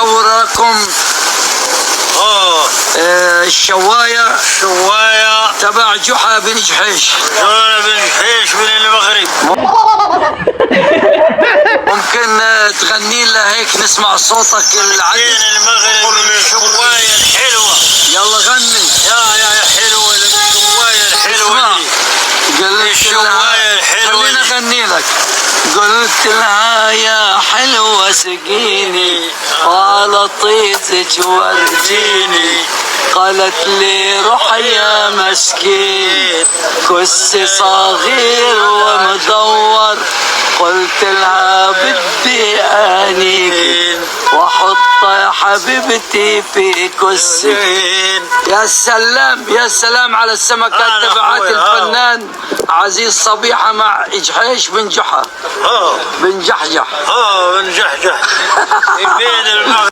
اصور لكم الشوايه تبع جحا بن جحيش. جحا بن جحيش من المغرب. ممكن تغني لنا هيك نسمع صوتك العذب؟ المغرب الشوايه الحلوه. يلا غني. يا حلوه الشوايه الحلوه. قلت لها خلينا اغني لك. قلت لها يا حلوه سقيني وعلى طيزك ورجيني. قالت لي روح يا مسكين كسي صغير ومدور. قلت لها بدي انيك واحط يا حبيبتي في كسين. يا سلام يا سلام على السمكات تبعات الفنان عزيز صبيحة مع جحيش بن جحا بن جحجح بن جحجح بين المغرب